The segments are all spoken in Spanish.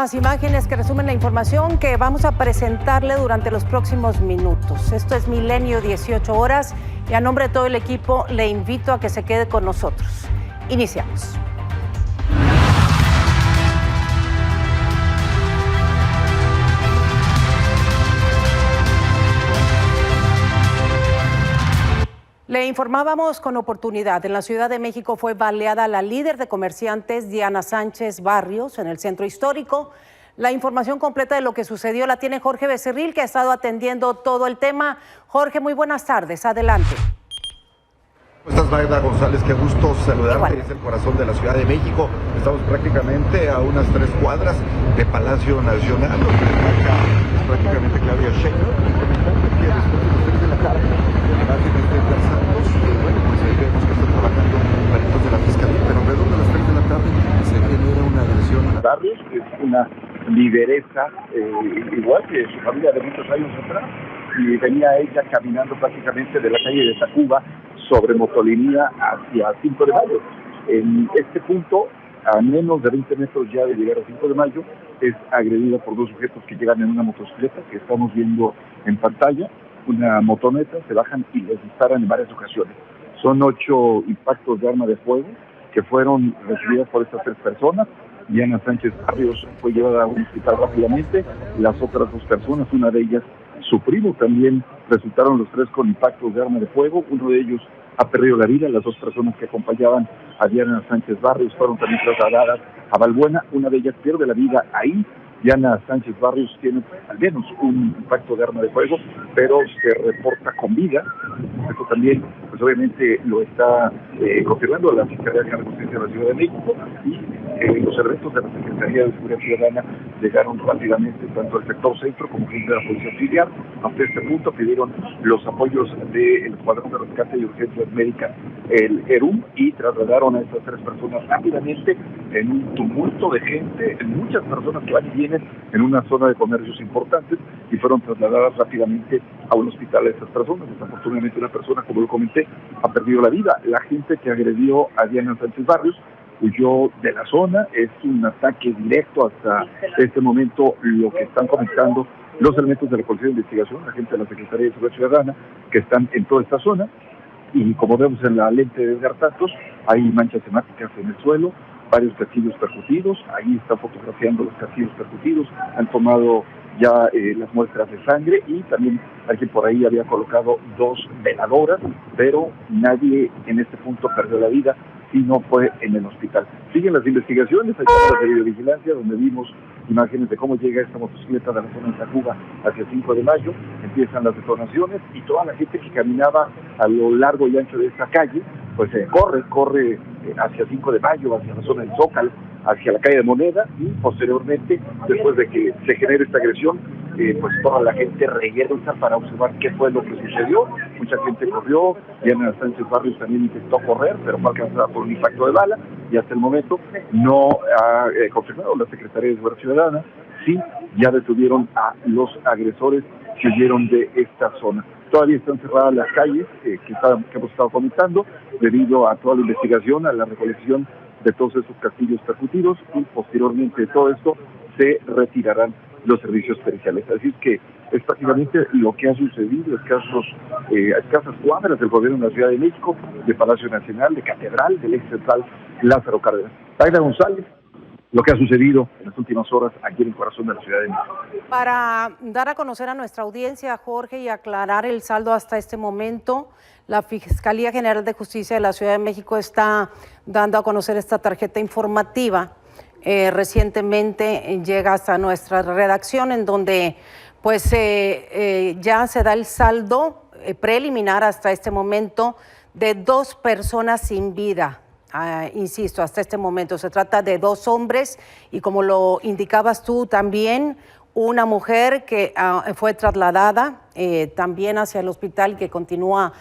las imágenes que resumen la información que vamos a presentarle durante los próximos minutos. Esto es Milenio 18 horas y a nombre de todo el equipo le invito a que se quede con nosotros. Iniciamos. Le informábamos con oportunidad. En la Ciudad de México fue baleada la líder de comerciantes, Diana Sánchez Barrios, en el centro histórico. La información completa de lo que sucedió la tiene Jorge Becerril, que ha estado atendiendo todo el tema. Jorge, muy buenas tardes. Adelante. ¿Cómo estás, Magda González? Qué gusto saludarte. Igual. Es el corazón de la Ciudad de México. Estamos prácticamente a unas 3 cuadras de Palacio Nacional, donde destaca prácticamente Claudia Sheinbaum, comentando que después de las 3 de la tarde, imágenes de Blas Santos, bueno, pues ahí vemos que está trabajando peritos de la Fiscalía, pero alrededor de las 3 de la tarde se genera una agresión a Barrios, que es una lideresa, igual que su familia de muchos años atrás, y venía ella caminando prácticamente de la calle de Tacuba sobre Motolinía hacia 5 de Mayo. En este punto, a menos de 20 metros ya de llegar a 5 de Mayo, es agredida por 2 sujetos que llegan en una motocicleta que estamos viendo en pantalla, una motoneta, se bajan y les disparan en varias ocasiones. Son 8 impactos de arma de fuego que fueron recibidas por estas 3 personas. Diana Sánchez Barrios fue llevada a un hospital rápidamente. Las otras 2 personas, una de ellas su primo, también resultaron los 3 con impactos de arma de fuego. Uno de ellos ha perdido la vida. Las 2 personas que acompañaban a Diana Sánchez Barrios fueron también trasladadas a Balbuena. Una de ellas pierde la vida ahí. Diana Sánchez Barrios tiene al menos un impacto de arma de fuego, pero se reporta con vida. Esto también, pues obviamente lo está confirmando la Fiscalía General de Justicia de la Ciudad de México, y los elementos de la Secretaría de Seguridad Ciudadana llegaron rápidamente tanto al sector centro como gente de la Policía Auxiliar. Hasta este punto pidieron los apoyos del Escuadrón de Rescate y Urgencias Médicas, el ERUM, y trasladaron a estas 3 personas rápidamente en un tumulto de gente, en muchas personas que van y vienen en una zona de comercios importantes, y fueron trasladadas rápidamente a un hospital a estas personas. Desafortunadamente una persona, como lo comenté, ha perdido la vida. La gente que agredió a Diana Sánchez Barrios huyó de la zona. Es un ataque directo hasta este momento, lo que están comentando los elementos de la Policía de Investigación, la gente de la Secretaría de Seguridad Ciudadana, que están en toda esta zona. Y como vemos en la lente de Edgar Santos, hay manchas hemáticas en el suelo, varios casquillos percutidos. Ahí están fotografiando los casquillos percutidos, han tomado ya las muestras de sangre, y también alguien por ahí había colocado 2 veladoras, pero nadie en este punto perdió la vida, sino fue en el hospital. Siguen las investigaciones, hay cámaras de videovigilancia donde vimos imágenes de cómo llega esta motocicleta de la zona de Tacuba hacia 5 de Mayo, empiezan las detonaciones, y toda la gente que caminaba a lo largo y ancho de esta calle, pues corre hacia 5 de Mayo, hacia la zona del Zócalo, hacia la calle de Moneda, y posteriormente, después de que se genere esta agresión, pues toda la gente regresa para observar qué fue lo que sucedió. Mucha gente corrió. Diana Sánchez Barrios también intentó correr, pero fue alcanzada por un impacto de bala, y hasta el momento no ha confirmado la Secretaría de Seguridad Ciudadana si ya detuvieron a los agresores que huyeron de esta zona. Todavía están cerradas las calles que hemos estado comentando, debido a toda la investigación, a la recolección de todos esos casquillos percutidos, y posteriormente de todo esto se retirarán los servicios periciales. Así que es prácticamente lo que ha sucedido a escasas cuadras del gobierno de la Ciudad de México, de Palacio Nacional, de Catedral, del ex central Lázaro Cárdenas. Magda González, lo que ha sucedido en las últimas horas aquí en el corazón de la Ciudad de México. Para dar a conocer a nuestra audiencia, Jorge, y aclarar el saldo hasta este momento, la Fiscalía General de Justicia de la Ciudad de México está dando a conocer esta tarjeta informativa. Recientemente llega hasta nuestra redacción, en donde pues ya se da el saldo preliminar hasta este momento de 2 personas sin vida. Insisto, hasta este momento se trata de 2 hombres, y como lo indicabas tú también, una mujer que fue trasladada también hacia el hospital, que continúa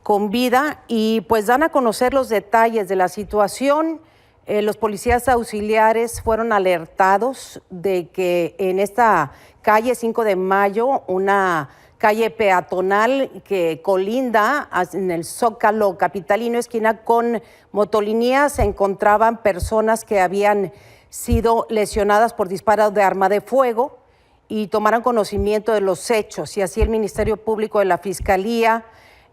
con vida, y pues dan a conocer los detalles de la situación. Los policías auxiliares fueron alertados de que en esta calle 5 de Mayo, una calle peatonal que colinda en el Zócalo capitalino, esquina con Motolinía, se encontraban personas que habían sido lesionadas por disparos de arma de fuego y tomaran conocimiento de los hechos. Y así el Ministerio Público de la Fiscalía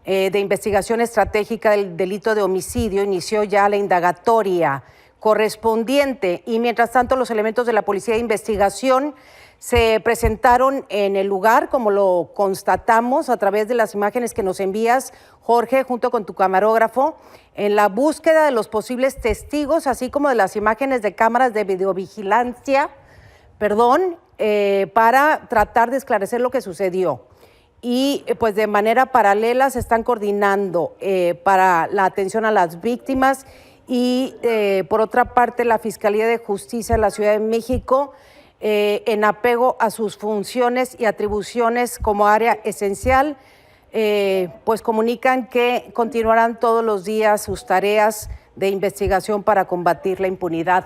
de Investigación Estratégica del Delito de Homicidio inició ya la indagatoria correspondiente. Y mientras tanto, los elementos de la Policía de Investigación se presentaron en el lugar, como lo constatamos a través de las imágenes que nos envías, Jorge, junto con tu camarógrafo, en la búsqueda de los posibles testigos, así como de las imágenes de cámaras de videovigilancia, para tratar de esclarecer lo que sucedió. Y pues de manera paralela se están coordinando para la atención a las víctimas y por otra parte la Fiscalía de Justicia de la Ciudad de México, en apego a sus funciones y atribuciones como área esencial, pues comunican que continuarán todos los días sus tareas de investigación para combatir la impunidad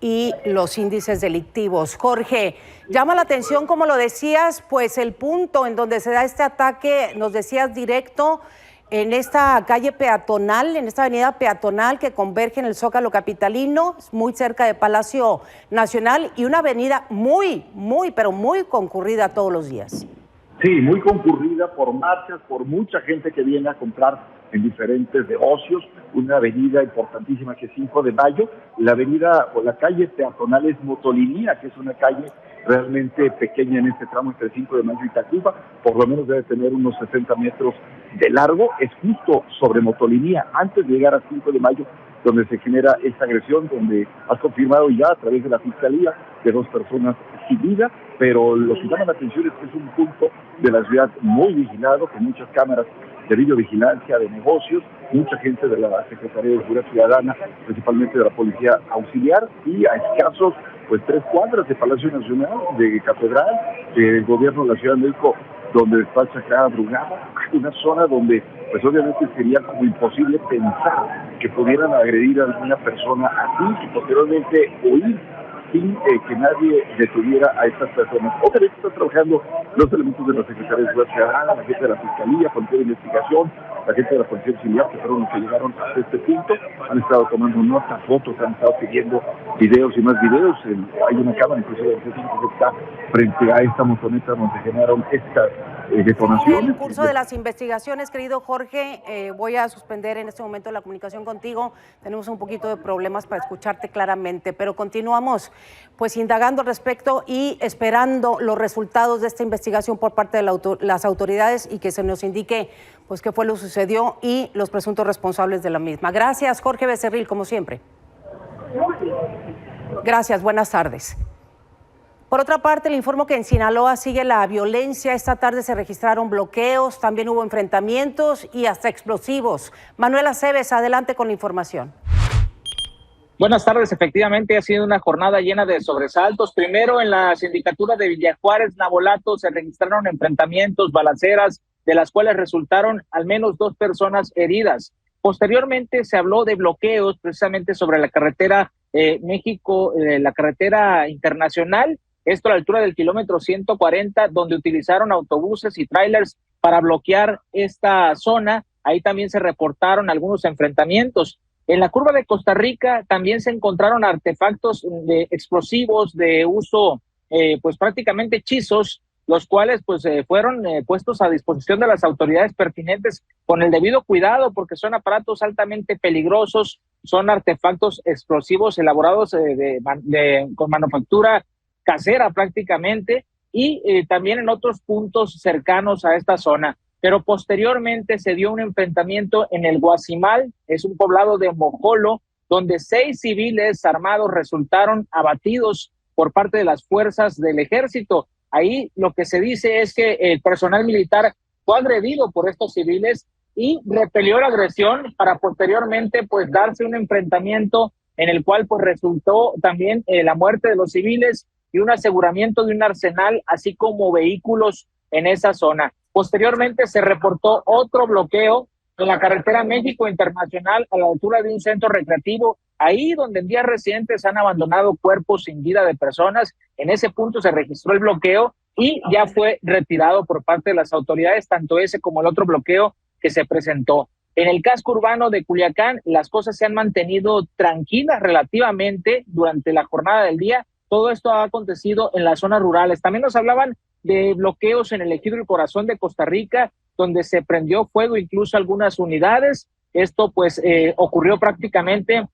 y los índices delictivos. Jorge, llama la atención, como lo decías, pues el punto en donde se da este ataque, nos decías, directo en esta calle peatonal, en esta avenida peatonal que converge en el Zócalo capitalino, muy cerca de Palacio Nacional, y una avenida muy concurrida todos los días. Sí, muy concurrida por marchas, por mucha gente que viene a comprar en diferentes negocios, una avenida importantísima que es 5 de Mayo, la avenida o la calle peatonal es Motolinía, que es una calle realmente pequeña en este tramo entre 5 de Mayo y Tacuba, por lo menos debe tener unos 60 metros de largo, es justo sobre Motolinía, antes de llegar a 5 de Mayo, donde se genera esta agresión, donde has confirmado ya a través de la Fiscalía de 2 personas sin vida, pero lo que llama la atención es que es un punto de la ciudad muy vigilado, con muchas cámaras de videovigilancia, de negocios, mucha gente de la Secretaría de Seguridad Ciudadana, principalmente de la Policía Auxiliar, y a escasos 3 cuadras de Palacio Nacional, de Catedral, del gobierno de la Ciudad de México, donde despacha cada madrugada, una zona donde pues obviamente sería como imposible pensar que pudieran agredir a alguna persona así y posteriormente huir sin que nadie detuviera a estas personas. Obviamente están trabajando los elementos de la Secretaría de Seguridad Ciudadana, la gente de la Fiscalía, Policía de Investigación, la gente de la Policía Auxiliar, que fueron los que llegaron hasta este punto, han estado tomando notas, fotos, han estado pidiendo videos y más videos. Hay una cámara inclusive de que está frente a esta motoneta donde generaron estas detonaciones. En el curso de las investigaciones, querido Jorge, voy a suspender en este momento la comunicación contigo. Tenemos un poquito de problemas para escucharte claramente, pero continuamos pues indagando al respecto y esperando los resultados de esta investigación por parte de las autoridades y que se nos indique pues qué fue lo que sucedió y los presuntos responsables de la misma. Gracias, Jorge Becerril, como siempre. Gracias, buenas tardes. Por otra parte, le informo que en Sinaloa sigue la violencia. Esta tarde se registraron bloqueos, también hubo enfrentamientos y hasta explosivos. Manuel Aceves, adelante con la información. Buenas tardes, efectivamente ha sido una jornada llena de sobresaltos. Primero en la sindicatura de Villa Juárez, Navolato, se registraron enfrentamientos, balaceras, de las cuales resultaron al menos 2 personas heridas. Posteriormente se habló de bloqueos precisamente sobre la carretera la carretera internacional, esto a la altura del kilómetro 140, donde utilizaron autobuses y trailers para bloquear esta zona. Ahí también se reportaron algunos enfrentamientos. En la curva de Costa Rica también se encontraron artefactos de explosivos de uso, pues prácticamente hechizos, los cuales pues fueron puestos a disposición de las autoridades pertinentes con el debido cuidado, porque son aparatos altamente peligrosos, son artefactos explosivos elaborados con manufactura casera prácticamente, y también en otros puntos cercanos a esta zona. Pero posteriormente se dio un enfrentamiento en el Guasimal, es un poblado de Mojolo, donde 6 civiles armados resultaron abatidos por parte de las fuerzas del ejército. Ahí lo que se dice es que el personal militar fue agredido por estos civiles y repelió la agresión para posteriormente pues darse un enfrentamiento en el cual pues resultó también la muerte de los civiles y un aseguramiento de un arsenal, así como vehículos en esa zona. Posteriormente se reportó otro bloqueo en la carretera México Internacional a la altura de un centro recreativo, ahí donde en días recientes han abandonado cuerpos sin vida de personas. En ese punto se registró el bloqueo y ya fue retirado por parte de las autoridades, tanto ese como el otro bloqueo que se presentó. En el casco urbano de Culiacán, las cosas se han mantenido tranquilas relativamente durante la jornada del día. Todo esto ha acontecido en las zonas rurales. También nos hablaban de bloqueos en el Ejido El Corazón de Costa Rica, donde se prendió fuego incluso algunas unidades. Esto pues ocurrió prácticamente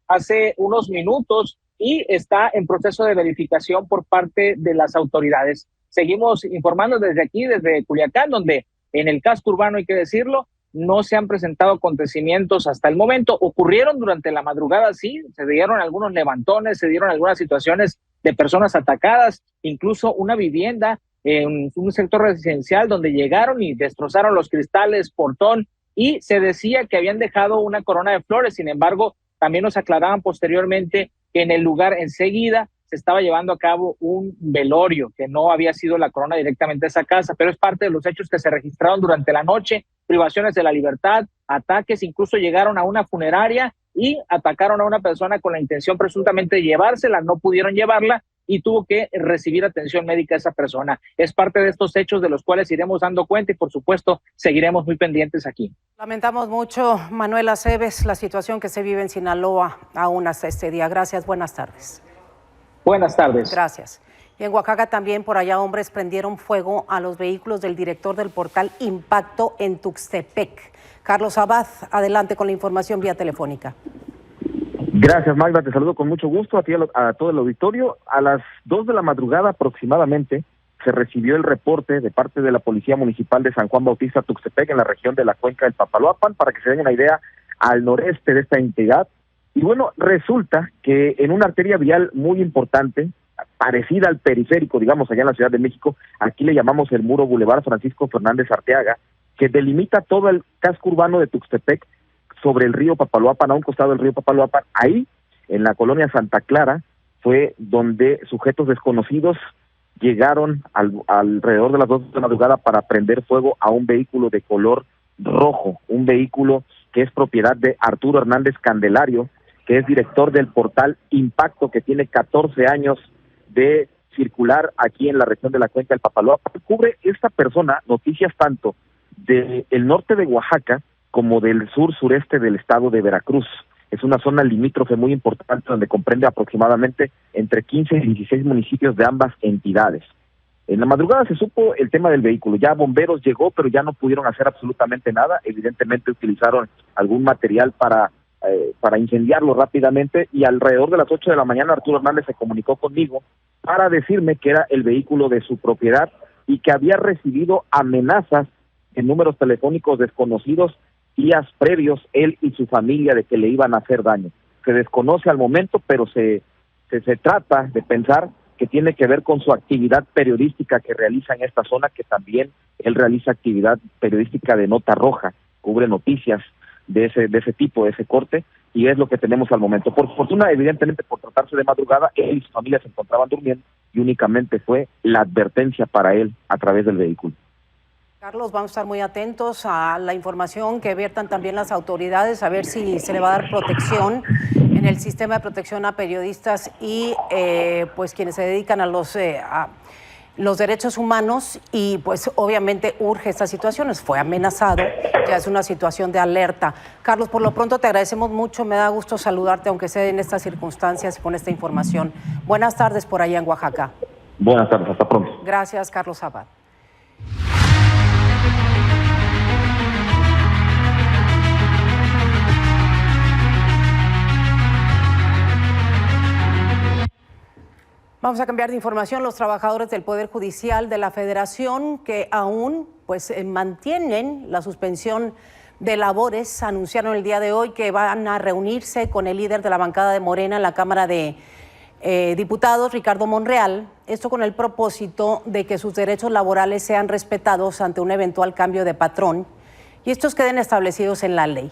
hace unos minutos y está en proceso de verificación por parte de las autoridades. Seguimos informando desde aquí, desde Culiacán, donde en el casco urbano, hay que decirlo, no se han presentado acontecimientos hasta el momento. Ocurrieron durante la madrugada, sí, se dieron algunos levantones, se dieron algunas situaciones de personas atacadas, incluso una vivienda en un sector residencial donde llegaron y destrozaron los cristales, portón, y se decía que habían dejado una corona de flores. Sin embargo, también nos aclaraban posteriormente que en el lugar enseguida se estaba llevando a cabo un velorio, que no había sido la corona directamente de esa casa, pero es parte de los hechos que se registraron durante la noche: privaciones de la libertad, ataques, incluso llegaron a una funeraria y atacaron a una persona con la intención presuntamente de llevársela, no pudieron llevarla y tuvo que recibir atención médica esa persona. Es parte de estos hechos de los cuales iremos dando cuenta y por supuesto seguiremos muy pendientes aquí. Lamentamos mucho, Manuel Aceves, la situación que se vive en Sinaloa aún hasta este día. Gracias, buenas tardes. Buenas tardes. Gracias. Y en Oaxaca también, por allá, hombres prendieron fuego a los vehículos del director del portal Impacto en Tuxtepec. Carlos Abad, adelante con la información vía telefónica. Gracias, Magda, te saludo con mucho gusto a ti, a todo el auditorio. A las 2 de la madrugada aproximadamente se recibió el reporte de parte de la Policía Municipal de San Juan Bautista Tuxtepec, en la región de la cuenca del Papaloapan, para que se den una idea, al noreste de esta entidad. Y bueno, resulta que en una arteria vial muy importante, parecida al periférico, digamos, allá en la Ciudad de México, aquí le llamamos el Muro Boulevard Francisco Fernández Arteaga, que delimita todo el casco urbano de Tuxtepec sobre el río Papaloapan, a un costado del río Papaloapan. Ahí, en la colonia Santa Clara, fue donde sujetos desconocidos llegaron alrededor de las 2 de la madrugada para prender fuego a un vehículo de color rojo, un vehículo que es propiedad de Arturo Hernández Candelario, que es director del portal Impacto, que tiene 14 años de circular aquí en la región de la cuenca del Papaloapan. Cubre esta persona noticias tanto del norte de Oaxaca como del sur-sureste del estado de Veracruz. Es una zona limítrofe muy importante donde comprende aproximadamente entre 15 y 16 municipios de ambas entidades. En la madrugada se supo el tema del vehículo. Ya bomberos llegó, pero ya no pudieron hacer absolutamente nada. Evidentemente utilizaron algún material para incendiarlo rápidamente, y alrededor de las 8 de la mañana Arturo Hernández se comunicó conmigo para decirme que era el vehículo de su propiedad y que había recibido amenazas en números telefónicos desconocidos días previos, él y su familia, de que le iban a hacer daño. Se desconoce al momento, pero se trata de pensar que tiene que ver con su actividad periodística que realiza en esta zona, que también él realiza actividad periodística de nota roja, cubre noticias de ese tipo, de ese corte, y es lo que tenemos al momento. Por fortuna, evidentemente, por tratarse de madrugada, él y su familia se encontraban durmiendo y únicamente fue la advertencia para él a través del vehículo. Carlos, vamos a estar muy atentos a la información que viertan también las autoridades, a ver si se le va a dar protección en el sistema de protección a periodistas y pues quienes se dedican a los derechos humanos, y pues obviamente urge estas situaciones. Fue amenazado, ya es una situación de alerta. Carlos, por lo pronto te agradecemos mucho, me da gusto saludarte, aunque sea en estas circunstancias y con esta información. Buenas tardes por allá en Oaxaca. Buenas tardes, hasta pronto. Gracias, Carlos Abad. Vamos a cambiar de información. Los trabajadores del Poder Judicial de la Federación, que aún mantienen la suspensión de labores, anunciaron el día de hoy que van a reunirse con el líder de la bancada de Morena en la Cámara de Diputados, Ricardo Monreal, esto con el propósito de que sus derechos laborales sean respetados ante un eventual cambio de patrón y estos queden establecidos en la ley.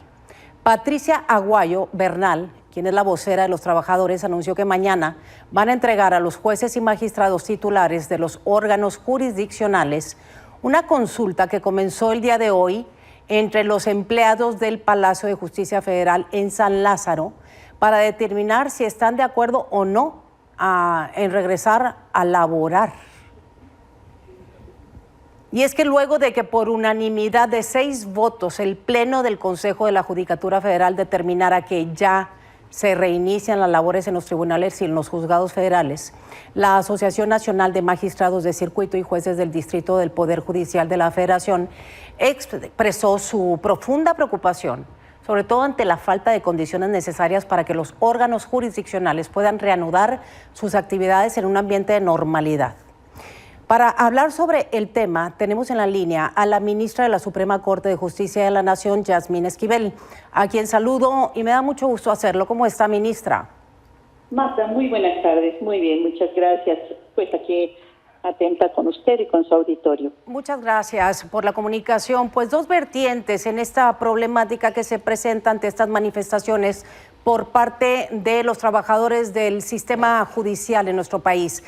Patricia Aguayo Bernal, quien es la vocera de los trabajadores, anunció que mañana van a entregar a los jueces y magistrados titulares de los órganos jurisdiccionales una consulta que comenzó el día de hoy entre los empleados del Palacio de Justicia Federal en San Lázaro para determinar si están de acuerdo o no en regresar a laborar. Y es que luego de que por unanimidad de 6 votos el Pleno del Consejo de la Judicatura Federal determinara que ya se reinician las labores en los tribunales y en los juzgados federales, la Asociación Nacional de Magistrados de Circuito y Jueces del Distrito del Poder Judicial de la Federación expresó su profunda preocupación, sobre todo ante la falta de condiciones necesarias para que los órganos jurisdiccionales puedan reanudar sus actividades en un ambiente de normalidad. Para hablar sobre el tema, tenemos en la línea a la ministra de la Suprema Corte de Justicia de la Nación, Yasmín Esquivel, a quien saludo y me da mucho gusto hacerlo. ¿Cómo está, ministra? Marta, muy buenas tardes. Muy bien, muchas gracias. Pues aquí atenta con usted y con su auditorio. Muchas gracias por la comunicación. Pues 2 vertientes en esta problemática que se presenta ante estas manifestaciones por parte de los trabajadores del sistema judicial en nuestro país.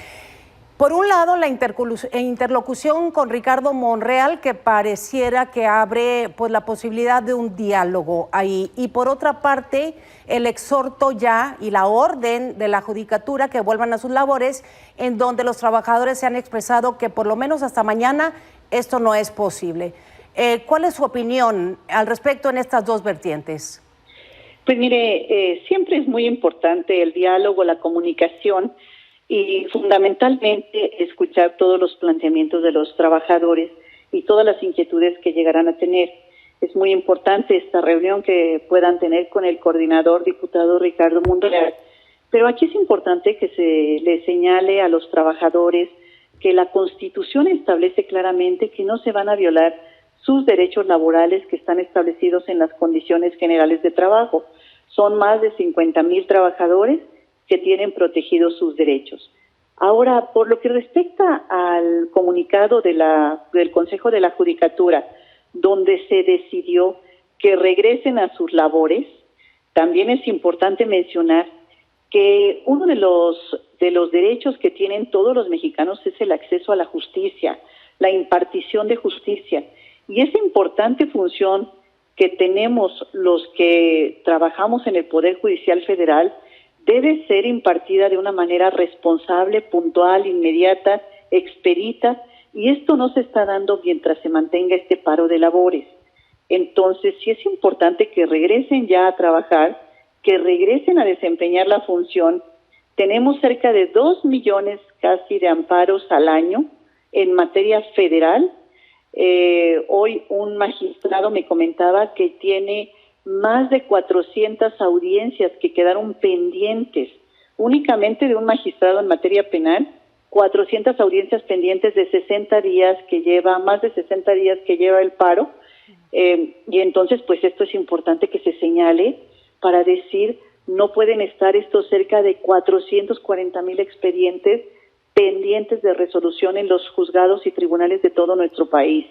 Por un lado, la interlocución con Ricardo Monreal, que pareciera que abre pues la posibilidad de un diálogo ahí. Y por otra parte, el exhorto ya y la orden de la Judicatura que vuelvan a sus labores, en donde los trabajadores se han expresado que por lo menos hasta mañana esto no es posible. ¿Cuál es su opinión al respecto en estas 2 vertientes? Pues mire, siempre es muy importante el diálogo, la comunicación, y fundamentalmente escuchar todos los planteamientos de los trabajadores y todas las inquietudes que llegarán a tener. Es muy importante esta reunión que puedan tener con el coordinador diputado Ricardo Monreal, pero aquí es importante que se le señale a los trabajadores que la Constitución establece claramente que no se van a violar sus derechos laborales que están establecidos en las condiciones generales de trabajo. Son más de 50,000 trabajadores que tienen protegidos sus derechos. Ahora, por lo que respecta al comunicado del Consejo de la Judicatura, donde se decidió que regresen a sus labores, también es importante mencionar que uno de los derechos que tienen todos los mexicanos es el acceso a la justicia, la impartición de justicia. Y esa importante función que tenemos los que trabajamos en el Poder Judicial Federal debe ser impartida de una manera responsable, puntual, inmediata, expedita, y esto no se está dando mientras se mantenga este paro de labores. Entonces, sí es importante que regresen ya a trabajar, que regresen a desempeñar la función. Tenemos cerca de 2 millones casi de amparos al año en materia federal. Hoy un magistrado me comentaba que tiene más de 400 audiencias que quedaron pendientes, únicamente de un magistrado en materia penal, 400 audiencias pendientes de 60 días que lleva, más de 60 días que lleva el paro, y entonces pues esto es importante que se señale para decir, no pueden estar estos cerca de 440,000 expedientes pendientes de resolución en los juzgados y tribunales de todo nuestro país.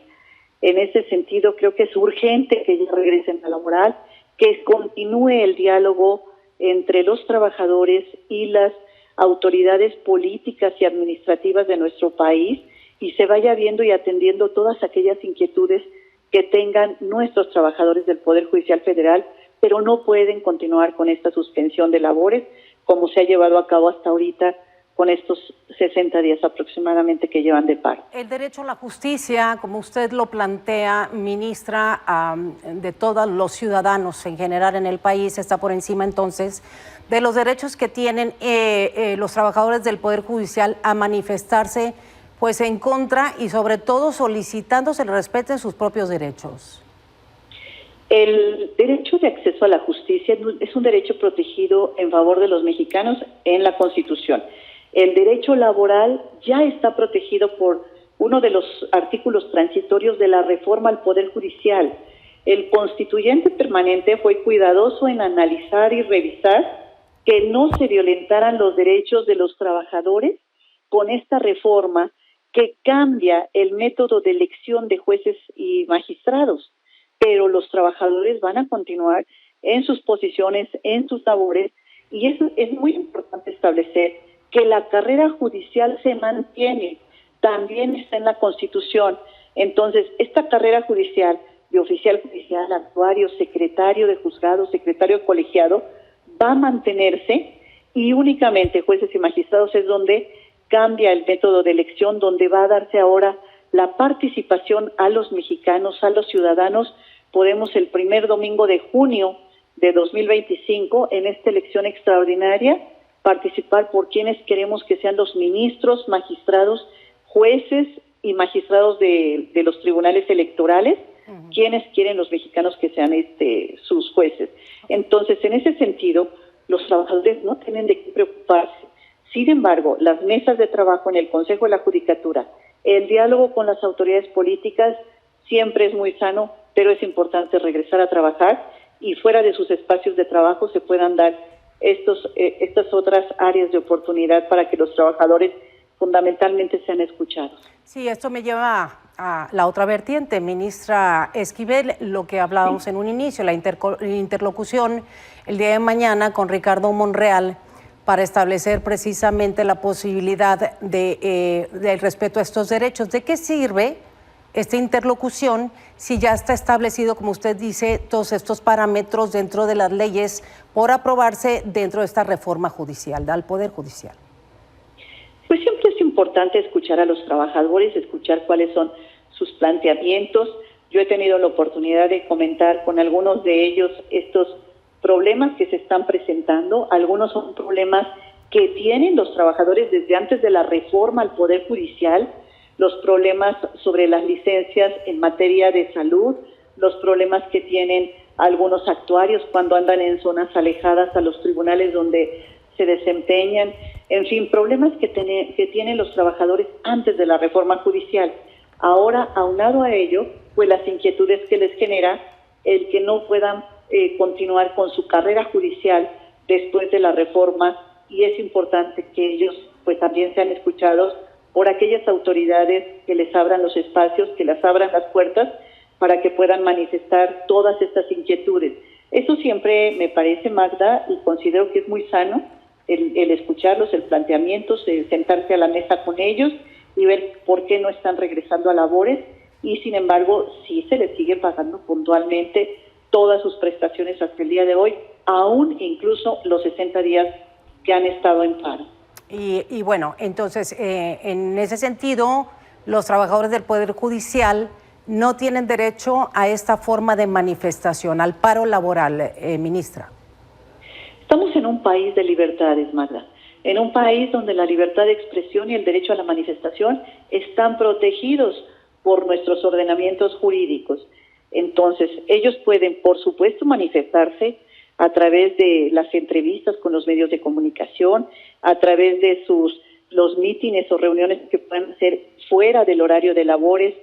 En ese sentido, creo que es urgente que ya regresen a laboral, que continúe el diálogo entre los trabajadores y las autoridades políticas y administrativas de nuestro país y se vaya viendo y atendiendo todas aquellas inquietudes que tengan nuestros trabajadores del Poder Judicial Federal, pero no pueden continuar con esta suspensión de labores como se ha llevado a cabo hasta ahorita con estos 60 días aproximadamente que llevan de paro. El derecho a la justicia, como usted lo plantea, ministra, de todos los ciudadanos en general en el país, está por encima entonces de los derechos que tienen los trabajadores del Poder Judicial a manifestarse pues en contra y sobre todo solicitando se les respeten sus propios derechos. El derecho de acceso a la justicia es un derecho protegido en favor de los mexicanos en la Constitución. El derecho laboral ya está protegido por uno de los artículos transitorios de la reforma al Poder Judicial. El constituyente permanente fue cuidadoso en analizar y revisar que no se violentaran los derechos de los trabajadores con esta reforma que cambia el método de elección de jueces y magistrados, pero los trabajadores van a continuar en sus posiciones, en sus labores, y eso es muy importante establecer que la carrera judicial se mantiene, también está en la Constitución. Entonces, esta carrera judicial de oficial judicial, actuario, secretario de juzgado, secretario colegiado, va a mantenerse y únicamente jueces y magistrados es donde cambia el método de elección, donde va a darse ahora la participación a los mexicanos, a los ciudadanos. Podemos el primer domingo de junio de 2025, en esta elección extraordinaria, participar por quienes queremos que sean los ministros, magistrados, jueces y magistrados de los tribunales electorales, quienes quieren los mexicanos que sean sus jueces. Entonces, en ese sentido, los trabajadores no tienen de qué preocuparse. Sin embargo, las mesas de trabajo en el Consejo de la Judicatura, el diálogo con las autoridades políticas siempre es muy sano, pero es importante regresar a trabajar y fuera de sus espacios de trabajo se puedan dar estas otras áreas de oportunidad para que los trabajadores fundamentalmente sean escuchados. Sí, esto me lleva a la otra vertiente, ministra Esquivel, lo que hablábamos en un inicio, la interlocución el día de mañana con Ricardo Monreal para establecer precisamente la posibilidad del respeto a estos derechos. ¿De qué sirve esta interlocución si ya está establecido, como usted dice, todos estos parámetros dentro de las leyes por aprobarse dentro de esta reforma judicial, al Poder Judicial? Pues siempre es importante escuchar a los trabajadores, escuchar cuáles son sus planteamientos. Yo he tenido la oportunidad de comentar con algunos de ellos estos problemas que se están presentando. Algunos son problemas que tienen los trabajadores desde antes de la reforma al Poder Judicial, los problemas sobre las licencias en materia de salud, los problemas que tienen algunos actuarios cuando andan en zonas alejadas a los tribunales donde se desempeñan, en fin, problemas que tienen los trabajadores antes de la reforma judicial. Ahora, aunado a ello, pues las inquietudes que les genera el que no puedan continuar con su carrera judicial después de la reforma, y es importante que ellos pues también sean escuchados por aquellas autoridades que les abran los espacios, que les abran las puertas para que puedan manifestar todas estas inquietudes. Eso siempre me parece, Magda, y considero que es muy sano el escucharlos, el planteamiento, sentarse a la mesa con ellos y ver por qué no están regresando a labores, y sin embargo sí se les sigue pagando puntualmente todas sus prestaciones hasta el día de hoy, aún incluso los 60 días que han estado en paro. Y bueno, entonces, en ese sentido, los trabajadores del Poder Judicial no tienen derecho a esta forma de manifestación, al paro laboral, ministra. Estamos en un país de libertades, Magda, en un país donde la libertad de expresión y el derecho a la manifestación están protegidos por nuestros ordenamientos jurídicos. Entonces, ellos pueden, por supuesto, manifestarse a través de las entrevistas con los medios de comunicación, a través de los mítines o reuniones que puedan hacer fuera del horario de labores,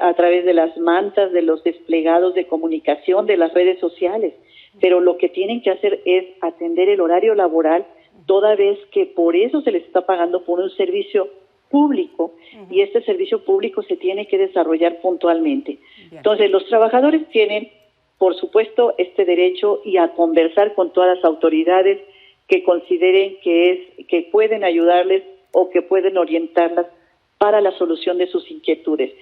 a través de las mantas, de los desplegados de comunicación, de las redes sociales. Pero lo que tienen que hacer es atender el horario laboral, toda vez que por eso se les está pagando por un servicio público, y este servicio público se tiene que desarrollar puntualmente. Bien. Entonces, los trabajadores tienen, por supuesto, este derecho y a conversar con todas las autoridades que consideren que pueden ayudarles o que pueden orientarlas para la solución de sus inquietudes.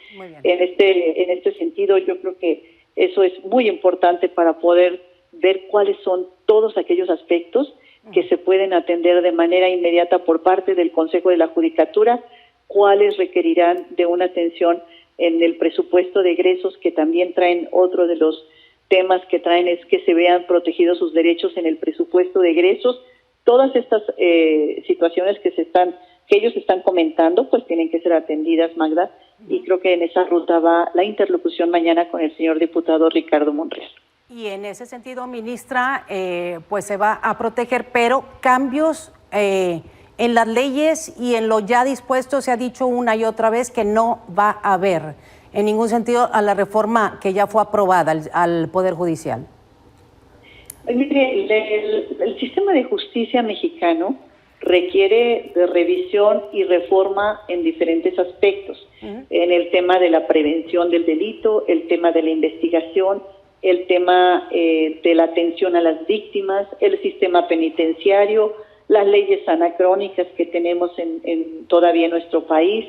En este sentido, yo creo que eso es muy importante para poder ver cuáles son todos aquellos aspectos que se pueden atender de manera inmediata por parte del Consejo de la Judicatura, cuáles requerirán de una atención en el presupuesto de egresos, que también traen otro de los temas que traen es que se vean protegidos sus derechos en el presupuesto de egresos. Todas estas situaciones que ellos están comentando, pues tienen que ser atendidas, Magda, y creo que en esa ruta va la interlocución mañana con el señor diputado Ricardo Monreal. Y en ese sentido, ministra, pues se va a proteger, pero cambios en las leyes y en lo ya dispuesto se ha dicho una y otra vez que no va a haber en ningún sentido a la reforma que ya fue aprobada al Poder Judicial. Mire, el sistema de justicia mexicano requiere de revisión y reforma en diferentes aspectos, en el tema de la prevención del delito, el tema de la investigación, el tema de la atención a las víctimas, el sistema penitenciario, las leyes anacrónicas que tenemos todavía en nuestro país.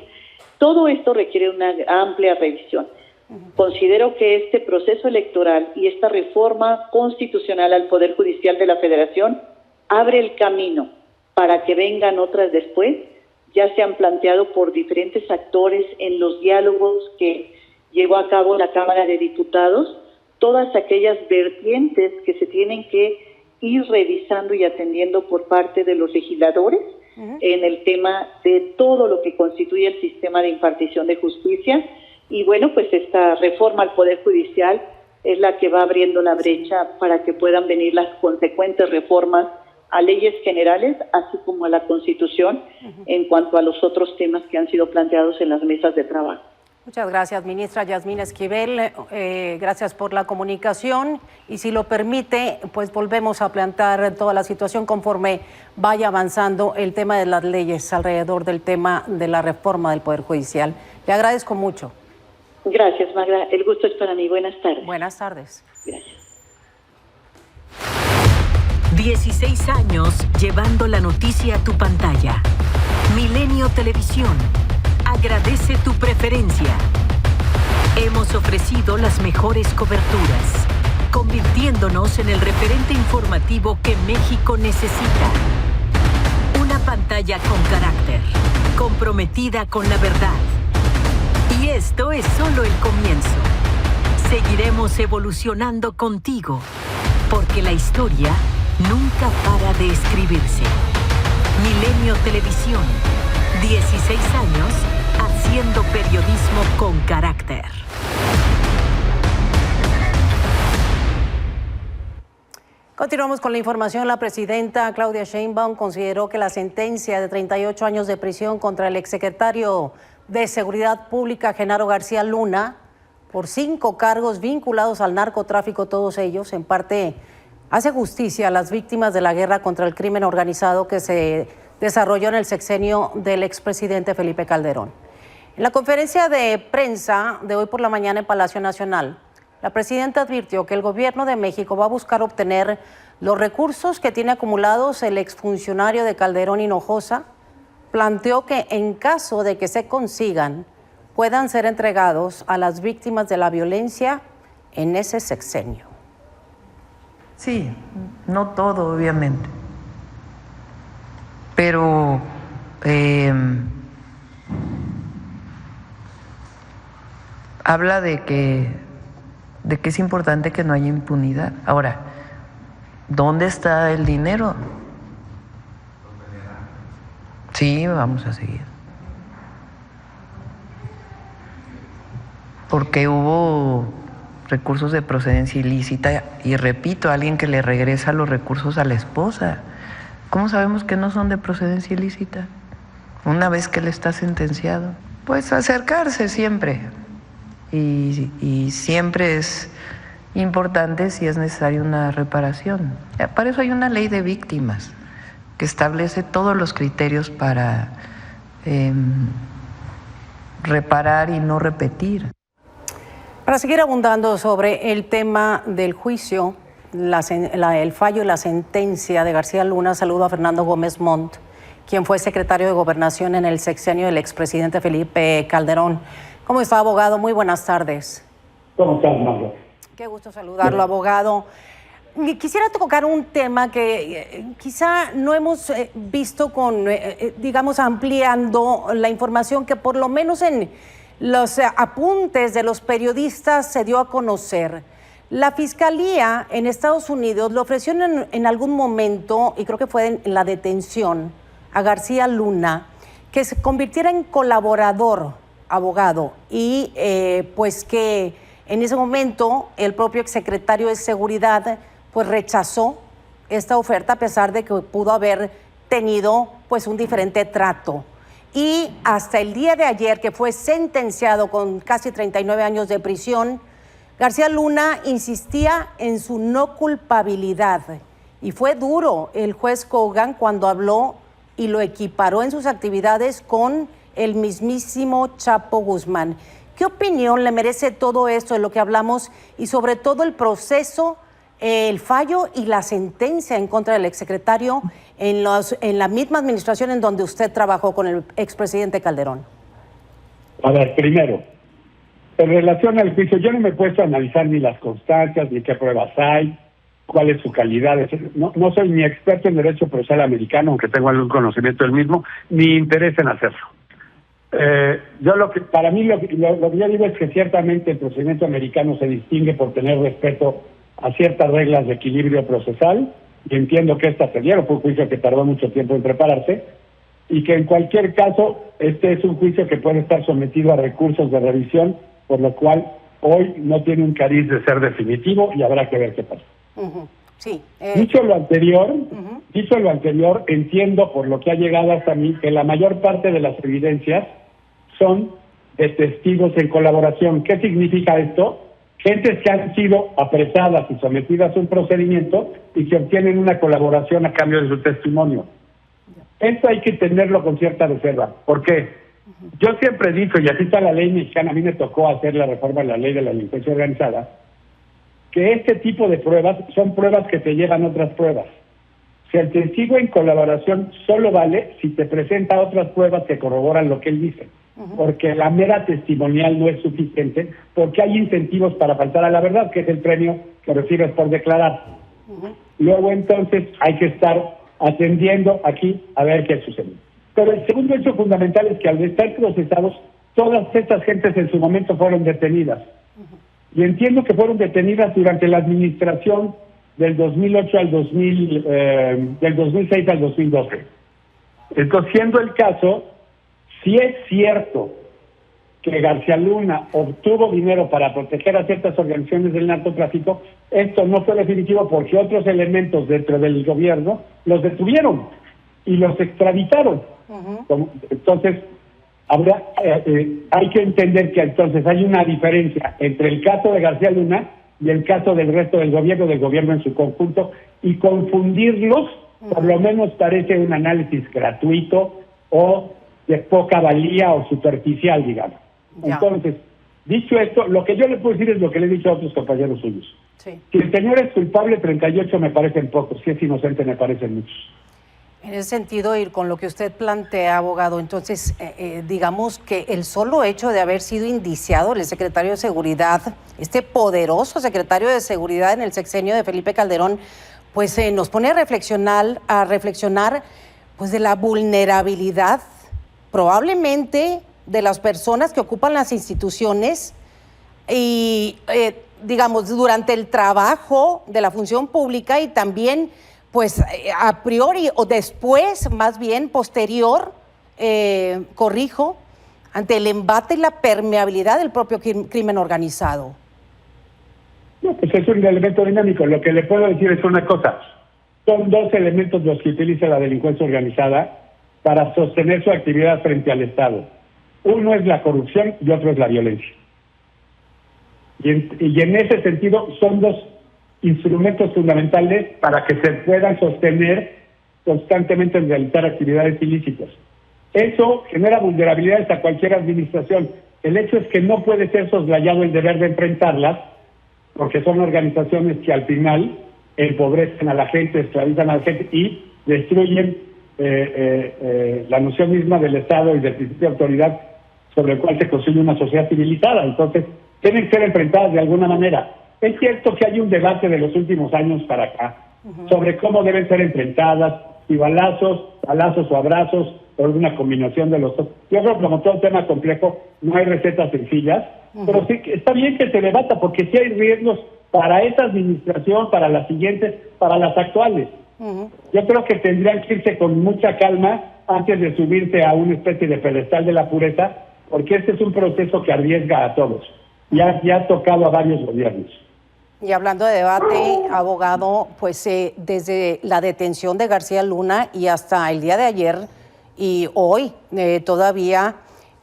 Todo esto requiere una amplia revisión. Considero que este proceso electoral y esta reforma constitucional al Poder Judicial de la Federación abre el camino para que vengan otras después, ya se han planteado por diferentes actores en los diálogos que llevó a cabo la Cámara de Diputados, todas aquellas vertientes que se tienen que ir revisando y atendiendo por parte de los legisladores en el tema de todo lo que constituye el sistema de impartición de justicia. Y bueno, pues esta reforma al Poder Judicial es la que va abriendo la brecha para que puedan venir las consecuentes reformas a leyes generales, así como a la Constitución, en cuanto a los otros temas que han sido planteados en las mesas de trabajo. Muchas gracias, ministra Yasmín Esquivel. Gracias por la comunicación y si lo permite, pues volvemos a plantear toda la situación conforme vaya avanzando el tema de las leyes alrededor del tema de la reforma del Poder Judicial. Le agradezco mucho. Gracias, Magda. El gusto es para mí. Buenas tardes. Buenas tardes. Gracias. 16 años llevando la noticia a tu pantalla. Milenio Televisión agradece tu preferencia. Hemos ofrecido las mejores coberturas, convirtiéndonos en el referente informativo que México necesita. Una pantalla con carácter, comprometida con la verdad. Y esto es solo el comienzo. Seguiremos evolucionando contigo, porque la historia nunca para de escribirse. Milenio Televisión, 16 años haciendo periodismo con carácter. Continuamos con la información. La presidenta Claudia Sheinbaum consideró que la sentencia de 38 años de prisión contra el exsecretario de Seguridad Pública, Genaro García Luna, por 5 cargos vinculados al narcotráfico, todos ellos, en parte hace justicia a las víctimas de la guerra contra el crimen organizado que se desarrolló en el sexenio del expresidente Felipe Calderón. En la conferencia de prensa de hoy por la mañana en Palacio Nacional, la presidenta advirtió que el gobierno de México va a buscar obtener los recursos que tiene acumulados el exfuncionario de Calderón Hinojosa. Planteó que en caso de que se consigan, puedan ser entregados a las víctimas de la violencia en ese sexenio. Sí, no todo, obviamente, pero habla de que es importante que no haya impunidad. Ahora, ¿dónde está el dinero? Sí, vamos a seguir. Porque hubo recursos de procedencia ilícita y repito, alguien que le regresa los recursos a la esposa. ¿Cómo sabemos que no son de procedencia ilícita? Una vez que él está sentenciado. Pues acercarse siempre. Y siempre es importante si es necesaria una reparación. Para eso hay una ley de víctimas que establece todos los criterios para reparar y no repetir. Para seguir abundando sobre el tema del juicio, el fallo y la sentencia de García Luna, saludo a Fernando Gómez Montt, quien fue secretario de Gobernación en el sexenio del expresidente Felipe Calderón. ¿Cómo está, abogado? Muy buenas tardes. ¿Cómo estás, Mario? Qué gusto saludarlo, abogado. Quisiera tocar un tema que quizá no hemos visto con, digamos, ampliando la información que por lo menos en los apuntes de los periodistas se dio a conocer. La Fiscalía en Estados Unidos le ofreció en algún momento, y creo que fue en la detención, a García Luna, que se convirtiera en colaborador, abogado, y pues que en ese momento el propio exsecretario de Seguridad pues rechazó esta oferta a pesar de que pudo haber tenido pues un diferente trato. Y hasta el día de ayer, que fue sentenciado con casi 39 años de prisión, García Luna insistía en su no culpabilidad. Y fue duro el juez Kogan cuando habló y lo equiparó en sus actividades con el mismísimo Chapo Guzmán. ¿Qué opinión le merece todo esto de lo que hablamos y sobre todo el proceso, el fallo y la sentencia en contra del exsecretario en la misma administración en donde usted trabajó con el expresidente Calderón? A ver, primero, en relación al juicio, yo no me he puesto a analizar ni las constancias ni qué pruebas hay. cuál es su calidad. No soy ni experto en derecho procesal americano, aunque tengo algún conocimiento del mismo, ni interés en hacerlo. Para mí lo que yo digo es que ciertamente el procedimiento americano se distingue por tener respeto a ciertas reglas de equilibrio procesal, y entiendo que esta se dieron, fue un juicio que tardó mucho tiempo en prepararse, y que en cualquier caso este es un juicio que puede estar sometido a recursos de revisión, por lo cual hoy no tiene un cariz de ser definitivo y habrá que ver qué pasa. Sí. Dicho lo anterior, entiendo por lo que ha llegado hasta mí que la mayor parte de las evidencias son de testigos en colaboración. ¿Qué significa esto? Gentes que han sido apresadas y sometidas a un procedimiento y que obtienen una colaboración a cambio de su testimonio. Esto hay que tenerlo con cierta reserva. ¿Por qué? Yo siempre he dicho, y así está la ley mexicana, a mí me tocó hacer la reforma de la ley de la delincuencia organizada, que este tipo de pruebas son pruebas que te llevan otras pruebas. Si el testigo en colaboración solo vale si te presenta otras pruebas que corroboran lo que él dice, porque la mera testimonial no es suficiente, porque hay incentivos para faltar a la verdad, que es el premio que recibes por declarar. Luego entonces hay que estar atendiendo aquí a ver qué sucede. Pero el segundo hecho fundamental es que al estar procesados, todas estas gentes en su momento fueron detenidas. Y entiendo que fueron detenidas durante la administración del 2008 al del 2006 al 2012. Entonces, siendo el caso, si es cierto que García Luna obtuvo dinero para proteger a ciertas organizaciones del narcotráfico, esto no fue definitivo porque otros elementos dentro del gobierno los detuvieron y los extraditaron. Entonces, hay que entender que entonces hay una diferencia entre el caso de García Luna y el caso del resto del gobierno en su conjunto, y confundirlos por lo menos parece un análisis gratuito o de poca valía o superficial, digamos. Ya. Entonces, dicho esto, lo que yo le puedo decir es lo que le he dicho a otros compañeros suyos. Sí. Si el señor es culpable, 38 me parecen pocos, si es inocente me parecen muchos. En ese sentido, y con lo que usted plantea, abogado, entonces, digamos que el solo hecho de haber sido indiciado el secretario de Seguridad, este poderoso secretario de Seguridad en el sexenio de Felipe Calderón, pues nos pone a reflexionar pues de la vulnerabilidad probablemente de las personas que ocupan las instituciones y, digamos, durante el trabajo de la función pública, y también pues a priori o después, más bien posterior, ante el embate y la permeabilidad del propio crimen organizado. No, pues es un elemento dinámico. Lo que le puedo decir es una cosa. Son dos elementos los que utiliza la delincuencia organizada para sostener su actividad frente al Estado. Uno es la corrupción y otro es la violencia. Y en ese sentido son dos instrumentos fundamentales para que se puedan sostener constantemente en realizar actividades ilícitas. Eso genera vulnerabilidades a cualquier administración. El hecho es que no puede ser soslayado el deber de enfrentarlas, porque son organizaciones que al final empobrecen a la gente, esclavizan a la gente y destruyen la noción misma del Estado y del principio de autoridad sobre el cual se construye una sociedad civilizada. Entonces, tienen que ser enfrentadas de alguna manera. Es cierto que hay un debate de los últimos años para acá sobre cómo deben ser enfrentadas, si balazos o abrazos, o alguna combinación de los dos. Yo creo que como todo tema complejo, no hay recetas sencillas, pero sí está bien que se debata, porque sí hay riesgos para esta administración, para las siguientes, para las actuales. Yo creo que tendrían que irse con mucha calma antes de subirse a una especie de pedestal de la pureza, porque este es un proceso que arriesga a todos. Ya ha tocado a varios gobiernos. Y hablando de debate, abogado, pues desde la detención de García Luna y hasta el día de ayer y hoy, todavía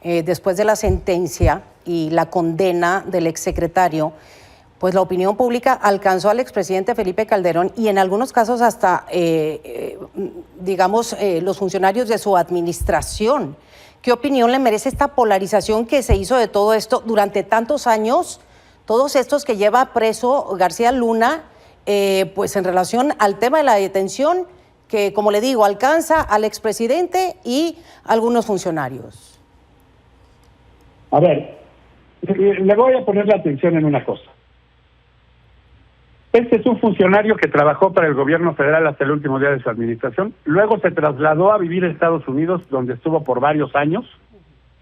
después de la sentencia y la condena del exsecretario, pues la opinión pública alcanzó al expresidente Felipe Calderón y en algunos casos hasta, los funcionarios de su administración. ¿Qué opinión le merece esta polarización que se hizo de todo esto durante tantos años? Todos estos que lleva preso García Luna, pues en relación al tema de la detención, que como le digo, alcanza al expresidente y algunos funcionarios. A ver, le voy a poner la atención en una cosa. Este es un funcionario que trabajó para el gobierno federal hasta el último día de su administración. Luego se trasladó a vivir a Estados Unidos, donde estuvo por varios años.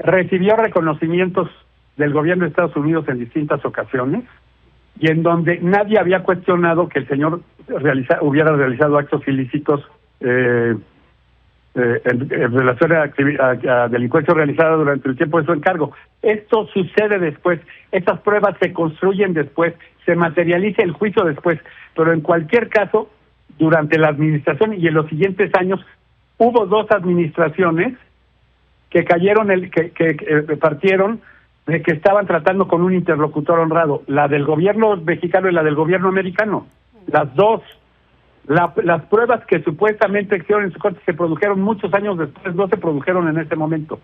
Recibió reconocimientos del gobierno de Estados Unidos en distintas ocasiones, y en donde nadie había cuestionado que el señor hubiera realizado actos ilícitos en relación a delincuencia realizada durante el tiempo de su encargo. Esto sucede después, estas pruebas se construyen después, se materializa el juicio después, pero en cualquier caso, durante la administración y en los siguientes años, hubo 2 administraciones que cayeron, que partieron de que estaban tratando con un interlocutor honrado, la del gobierno mexicano y la del gobierno americano. Las dos. Las pruebas que supuestamente hicieron en su corte se produjeron muchos años después, no se produjeron en ese momento.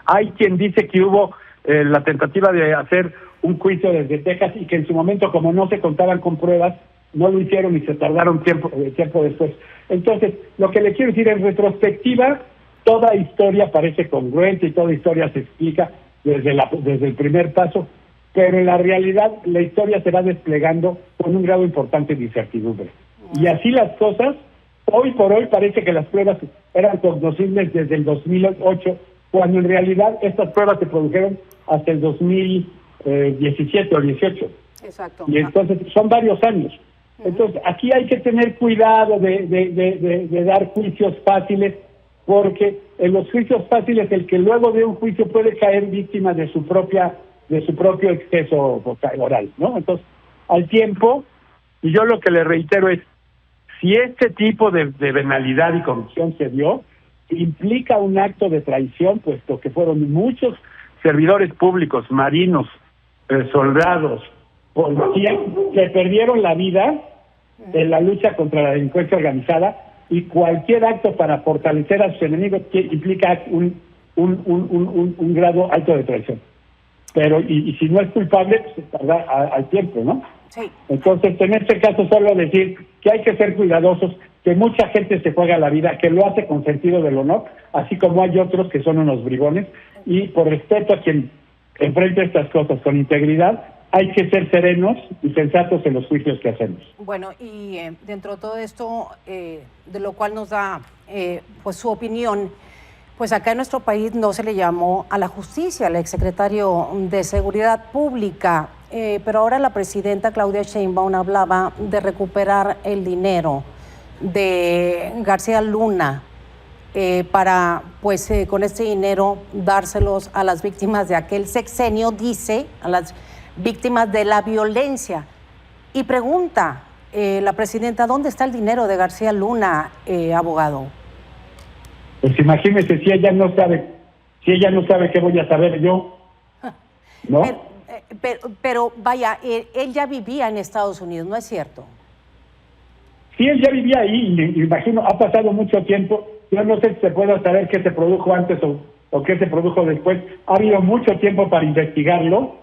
Hay quien dice que hubo la tentativa de hacer un juicio desde Texas y que en su momento, como no se contaban con pruebas, no lo hicieron y se tardaron tiempo después. Entonces, lo que le quiero decir, en retrospectiva, toda historia parece congruente y toda historia se explica desde el primer paso, pero en la realidad la historia se va desplegando con un grado importante de incertidumbre. Y así las cosas, hoy por hoy parece que las pruebas eran cognoscibles desde el 2008, cuando en realidad estas pruebas se produjeron hasta el 2017 o 18. Exacto. Y entonces son varios años. Entonces aquí hay que tener cuidado de dar juicios fáciles, porque en los juicios fáciles el que luego de un juicio puede caer víctima de su propio exceso oral, ¿no? Entonces, al tiempo, y yo lo que le reitero es, si este tipo de venalidad y corrupción se dio, implica un acto de traición, puesto que fueron muchos servidores públicos, marinos, soldados, policías, que perdieron la vida en la lucha contra la delincuencia organizada, y cualquier acto para fortalecer a sus enemigos implica un grado alto de traición. Pero, y si no es culpable, pues se tarda al tiempo, ¿no? Sí. Entonces, en este caso, solo decir que hay que ser cuidadosos, que mucha gente se juega la vida, que lo hace con sentido del honor, así como hay otros que son unos bribones, y por respeto a quien enfrenta estas cosas con integridad, hay que ser serenos y sensatos en los juicios que hacemos. Bueno, y dentro de todo esto, de lo cual nos da pues su opinión, pues acá en nuestro país no se le llamó a la justicia, al exsecretario de Seguridad Pública, pero ahora la presidenta Claudia Sheinbaum hablaba de recuperar el dinero de García Luna para, pues con este dinero, dárselos a las víctimas de aquel sexenio, dice, a las víctimas de la violencia. Y pregunta la presidenta, ¿dónde está el dinero de García Luna, abogado? Pues imagínese, si ella no sabe qué voy a saber yo, ¿no? Pero vaya, él ya vivía en Estados Unidos, ¿no es cierto? Sí, él ya vivía ahí, y imagino, ha pasado mucho tiempo. Yo no sé si se puede saber qué se produjo antes o qué se produjo después. Ha habido mucho tiempo para investigarlo,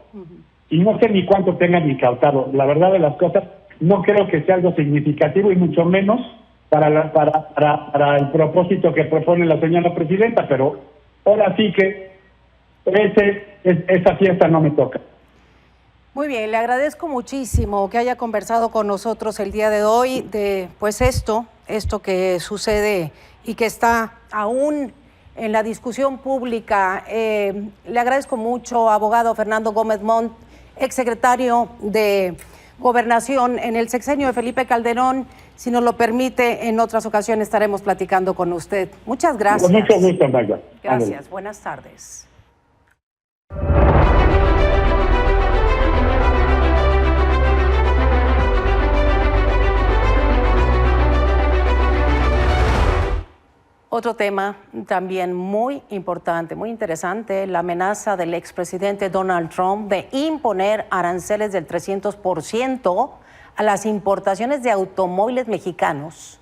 y no sé ni cuánto tengan incautado. La verdad de las cosas, no creo que sea algo significativo, y mucho menos para el propósito que propone la señora presidenta, pero ahora sí que esa fiesta no me toca. Muy bien, le agradezco muchísimo que haya conversado con nosotros el día de hoy de pues esto que sucede y que está aún en la discusión pública. Le agradezco mucho, abogado Fernando Gómez Montt, exsecretario de Gobernación en el sexenio de Felipe Calderón. Si nos lo permite, en otras ocasiones estaremos platicando con usted. Muchas gracias. Con mucho gusto, Magda. Gracias, buenas tardes. Otro tema también muy importante, muy interesante, la amenaza del expresidente Donald Trump de imponer aranceles del 300% a las importaciones de automóviles mexicanos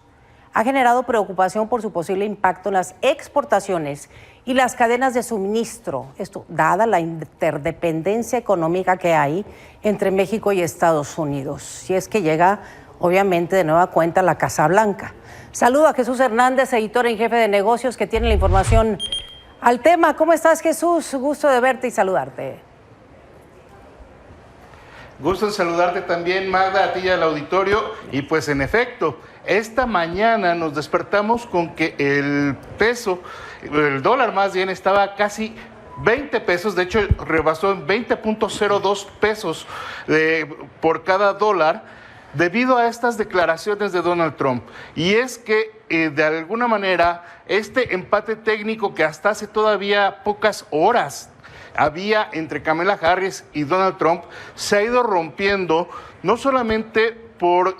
ha generado preocupación por su posible impacto en las exportaciones y las cadenas de suministro. Esto, dada la interdependencia económica que hay entre México y Estados Unidos, si es que llega, obviamente, de nueva cuenta la Casa Blanca. Saludo a Jesús Hernández, editor en jefe de negocios, que tiene la información al tema. ¿Cómo estás, Jesús? Gusto de verte y saludarte. Gusto en saludarte también, Magda, a ti y al auditorio. Y pues en efecto, esta mañana nos despertamos con que el peso, el dólar más bien, estaba casi 20 pesos, de hecho rebasó en 20.02 pesos por cada dólar, debido a estas declaraciones de Donald Trump. Y es que de alguna manera este empate técnico que hasta hace todavía pocas horas había entre Kamala Harris y Donald Trump se ha ido rompiendo, no solamente por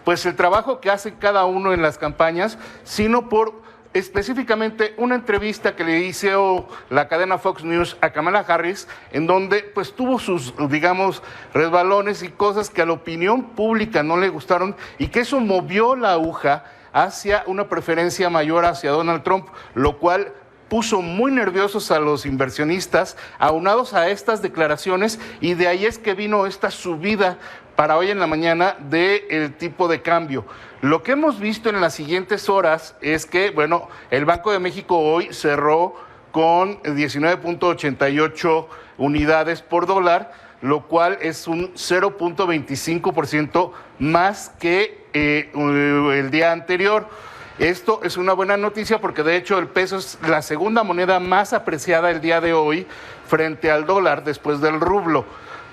pues el trabajo que hacen cada uno en las campañas, sino por específicamente una entrevista que le hizo la cadena Fox News a Kamala Harris, en donde pues tuvo sus, digamos, resbalones y cosas que a la opinión pública no le gustaron, y que eso movió la aguja hacia una preferencia mayor hacia Donald Trump, lo cual puso muy nerviosos a los inversionistas, aunados a estas declaraciones, y de ahí es que vino esta subida para hoy en la mañana del tipo de cambio. Lo que hemos visto en las siguientes horas es que, bueno, el Banco de México hoy cerró con 19.88 unidades por dólar, lo cual es un 0.25% más que el día anterior. Esto es una buena noticia porque de hecho el peso es la segunda moneda más apreciada el día de hoy frente al dólar después del rublo.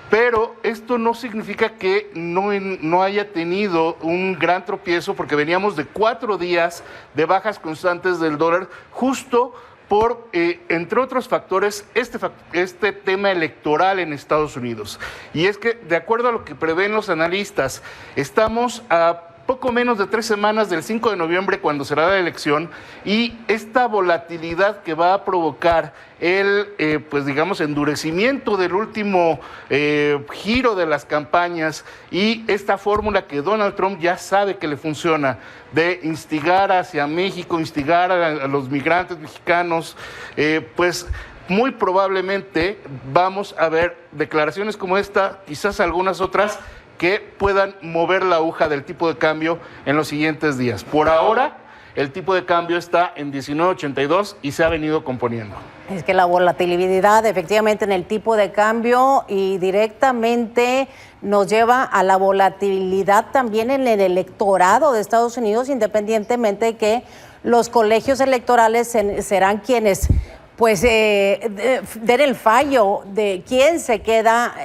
Pero esto no significa que no haya tenido un gran tropiezo, porque veníamos de 4 días de bajas constantes del dólar, justo por, entre otros factores, este tema electoral en Estados Unidos. Y es que, de acuerdo a lo que prevén los analistas, estamos a poco menos de 3 semanas del 5 de noviembre, cuando será la elección, y esta volatilidad que va a provocar el, pues digamos, endurecimiento del último giro de las campañas, y esta fórmula que Donald Trump ya sabe que le funciona, de instigar hacia México, instigar a los migrantes mexicanos, pues muy probablemente vamos a ver declaraciones como esta, quizás algunas otras, que puedan mover la aguja del tipo de cambio en los siguientes días. Por ahora, el tipo de cambio está en 19.82 y se ha venido componiendo. Es que la volatilidad efectivamente en el tipo de cambio y directamente nos lleva a la volatilidad también en el electorado de Estados Unidos, independientemente de que los colegios electorales serán quienes pues den el fallo de quién se queda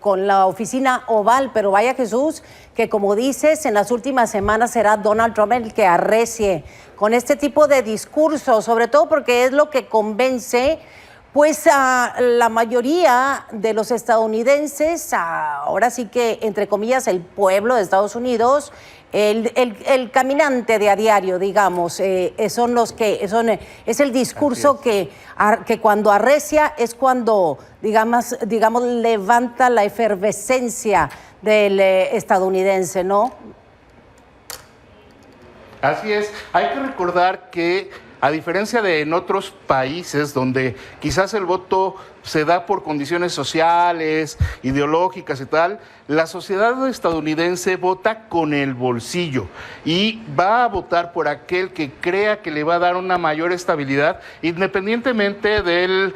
con la oficina oval. Pero vaya Jesús, que como dices, en las últimas semanas será Donald Trump el que arrecie con este tipo de discurso, sobre todo porque es lo que convence pues a la mayoría de los estadounidenses, ahora sí que entre comillas el pueblo de Estados Unidos, el caminante de a diario, digamos, son los que es el discurso que cuando arrecia es cuando digamos levanta la efervescencia del estadounidense, ¿no? Así es, hay que recordar que a diferencia de en otros países donde quizás el voto se da por condiciones sociales, ideológicas y tal, la sociedad estadounidense vota con el bolsillo y va a votar por aquel que crea que le va a dar una mayor estabilidad, independientemente del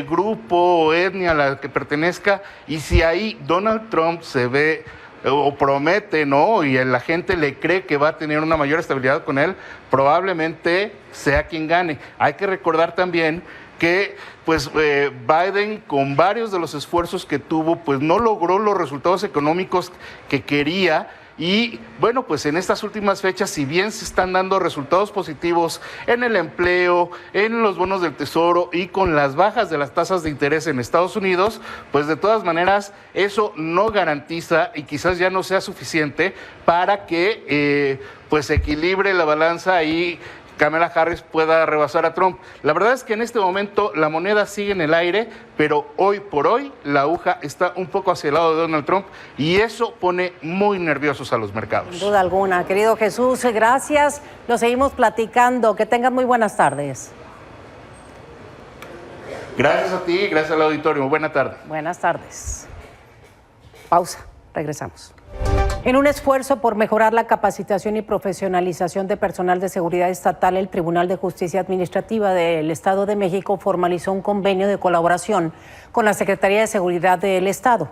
grupo o etnia a la que pertenezca. Y si ahí Donald Trump se ve o promete, ¿no?, y la gente le cree que va a tener una mayor estabilidad con él, probablemente sea quien gane. Hay que recordar también que pues Biden, con varios de los esfuerzos que tuvo, pues no logró los resultados económicos que quería. Y bueno, pues en estas últimas fechas, si bien se están dando resultados positivos en el empleo, en los bonos del tesoro y con las bajas de las tasas de interés en Estados Unidos, pues de todas maneras eso no garantiza y quizás ya no sea suficiente para que pues se equilibre la balanza y Kamala Harris pueda rebasar a Trump. La verdad es que en este momento la moneda sigue en el aire, pero hoy por hoy la aguja está un poco hacia el lado de Donald Trump y eso pone muy nerviosos a los mercados. Sin duda alguna. Querido Jesús, gracias. Lo seguimos platicando. Que tengan muy buenas tardes. Gracias a ti, gracias al auditorio. Buena tarde. Buenas tardes. Pausa. Regresamos. En un esfuerzo por mejorar la capacitación y profesionalización de personal de seguridad estatal, el Tribunal de Justicia Administrativa del Estado de México formalizó un convenio de colaboración con la Secretaría de Seguridad del Estado.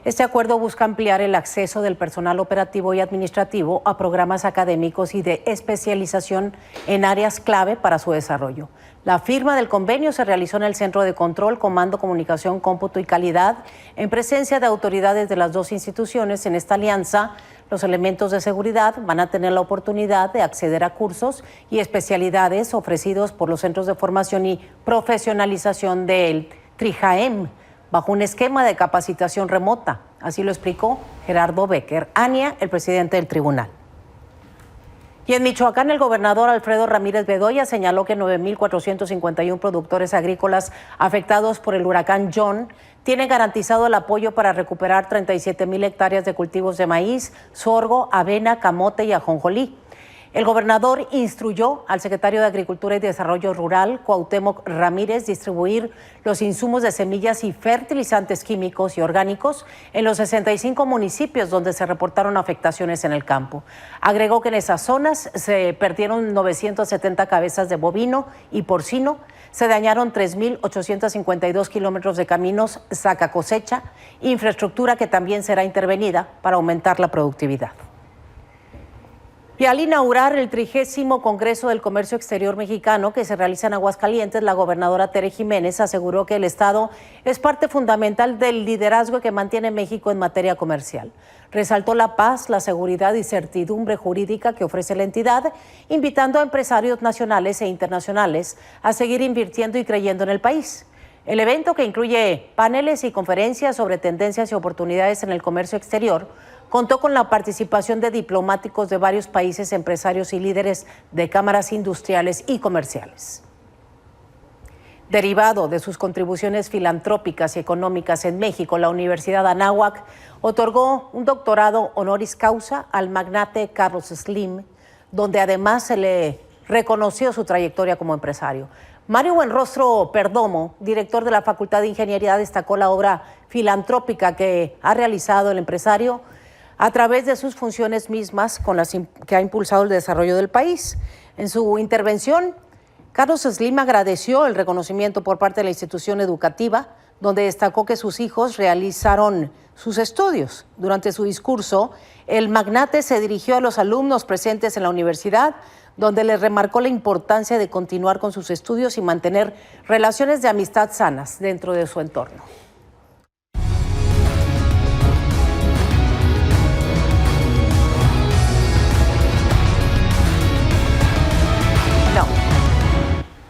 Este acuerdo busca ampliar el acceso del personal operativo y administrativo a programas académicos y de especialización en áreas clave para su desarrollo. La firma del convenio se realizó en el Centro de Control, Comando, Comunicación, Cómputo y Calidad, en presencia de autoridades de las dos instituciones. En esta alianza, los elementos de seguridad van a tener la oportunidad de acceder a cursos y especialidades ofrecidos por los centros de formación y profesionalización del TRIJAEM, bajo un esquema de capacitación remota. Así lo explicó Gerardo Becker Ania, el presidente del tribunal. Y en Michoacán, el gobernador Alfredo Ramírez Bedoya señaló que 9,451 productores agrícolas afectados por el huracán John tienen garantizado el apoyo para recuperar 37,000 hectáreas de cultivos de maíz, sorgo, avena, camote y ajonjolí. El gobernador instruyó al secretario de Agricultura y Desarrollo Rural, Cuauhtémoc Ramírez, distribuir los insumos de semillas y fertilizantes químicos y orgánicos en los 65 municipios donde se reportaron afectaciones en el campo. Agregó que en esas zonas se perdieron 970 cabezas de bovino y porcino, se dañaron 3,852 kilómetros de caminos saca cosecha, infraestructura que también será intervenida para aumentar la productividad. Y al inaugurar el 30º Congreso del Comercio Exterior Mexicano que se realiza en Aguascalientes, la gobernadora Tere Jiménez aseguró que el Estado es parte fundamental del liderazgo que mantiene México en materia comercial. Resaltó la paz, la seguridad y certidumbre jurídica que ofrece la entidad, invitando a empresarios nacionales e internacionales a seguir invirtiendo y creyendo en el país. El evento, que incluye paneles y conferencias sobre tendencias y oportunidades en el comercio exterior, contó con la participación de diplomáticos de varios países, empresarios y líderes de cámaras industriales y comerciales. Derivado de sus contribuciones filantrópicas y económicas en México, la Universidad Anáhuac otorgó un doctorado honoris causa al magnate Carlos Slim, donde además se le reconoció su trayectoria como empresario. Mario Buenrostro Perdomo, director de la Facultad de Ingeniería, destacó la obra filantrópica que ha realizado el empresario a través de sus funciones mismas con las que ha impulsado el desarrollo del país. En su intervención, Carlos Slim agradeció el reconocimiento por parte de la institución educativa, donde destacó que sus hijos realizaron sus estudios. Durante su discurso, el magnate se dirigió a los alumnos presentes en la universidad, donde les remarcó la importancia de continuar con sus estudios y mantener relaciones de amistad sanas dentro de su entorno.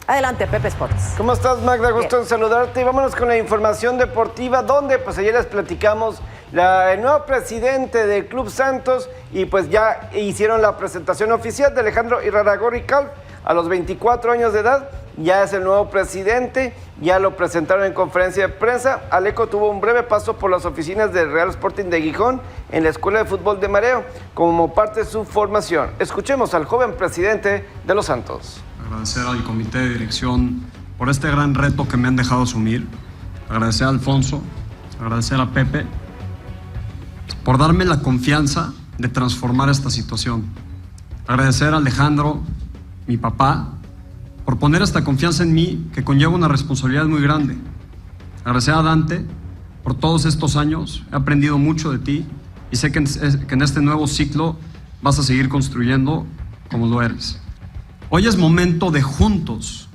Adelante, Pepe Sports. ¿Cómo estás, Magda? Gusto en saludarte. Y vámonos con la información deportiva, donde pues ayer les platicamos el nuevo presidente del Club Santos, y pues ya hicieron la presentación oficial de Alejandro Irarrágorri Calv. A los 24 años de edad ya es el nuevo presidente, ya lo presentaron en conferencia de prensa. Aleco tuvo un breve paso por las oficinas del Real Sporting de Gijón en la Escuela de Fútbol de Mareo como parte de su formación. Escuchemos al joven presidente de los Santos. Agradecer al comité de dirección por este gran reto que me han dejado asumir. Agradecer a Alfonso, agradecer a Pepe por darme la confianza de transformar esta situación. Agradecer a Alejandro, mi papá, por poner esta confianza en mí, que conlleva una responsabilidad muy grande. Agradecer a Dante por todos estos años. He aprendido mucho de ti y sé que en este nuevo ciclo vas a seguir construyendo como lo eres. Hoy es momento de juntos.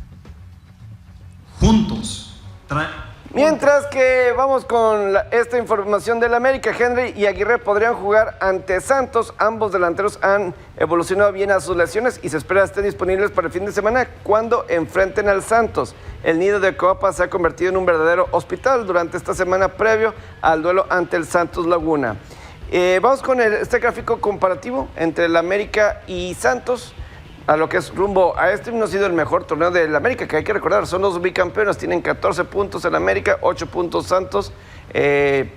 Mientras que vamos con esta información del América, Henry y Aguirre podrían jugar ante Santos. Ambos delanteros han evolucionado bien a sus lesiones y se espera estén disponibles para el fin de semana cuando enfrenten al Santos. El nido de Coapa se ha convertido en un verdadero hospital durante esta semana previo al duelo ante el Santos Laguna. Vamos con este gráfico comparativo entre el América y Santos. A lo que es rumbo a no ha sido el mejor torneo del América, que hay que recordar, son los bicampeones, tienen 14 puntos el América, 8 puntos Santos.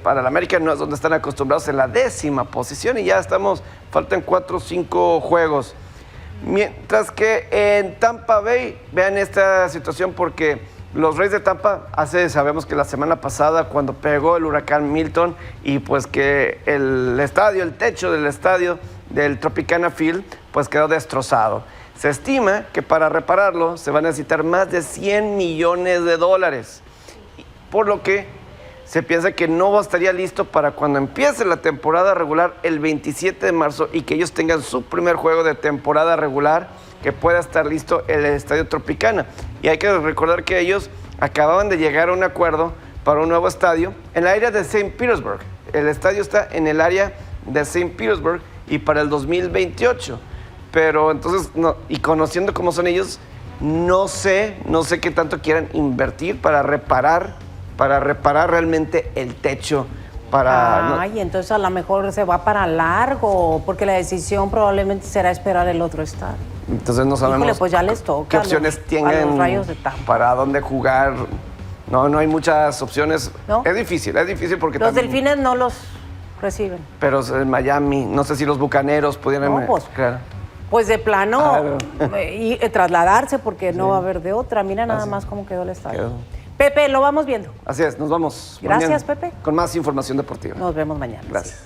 Para el América no es donde están acostumbrados, en la 10ª posición, y ya faltan 4 o 5 juegos. Mientras que en Tampa Bay, vean esta situación, porque los Reyes de Tampa, sabemos que la semana pasada cuando pegó el huracán Milton, y pues que el techo del estadio del Tropicana Field, pues quedó destrozado. Se estima que para repararlo se van a necesitar más de $100 millones, por lo que se piensa que no estaría listo para cuando empiece la temporada regular el 27 de marzo y que ellos tengan su primer juego de temporada regular, que pueda estar listo el Estadio Tropicana. Y hay que recordar que ellos acababan de llegar a un acuerdo para un nuevo estadio en el área de St. Petersburg. El estadio está en el área de St. Petersburg y para el 2028. Pero entonces, no, y conociendo cómo son ellos, no sé qué tanto quieran invertir para reparar realmente el techo. Entonces a lo mejor se va para largo, porque la decisión probablemente será esperar el otro estadio. Entonces no sabemos. Híjole, pues ya les toca qué opciones tienen los Rayos de Tampa. Para dónde jugar. No hay muchas opciones. ¿No? Es difícil porque los Delfines no los reciben. Pero en Miami, no sé si los Bucaneros pudieran... No, pues, claro. Pues de plano, y trasladarse porque no va a haber de otra. Mira nada más cómo quedó el estadio. Pepe, lo vamos viendo. Así es, nos vamos. Gracias, mañana Pepe. Con más información deportiva. Nos vemos mañana. Gracias.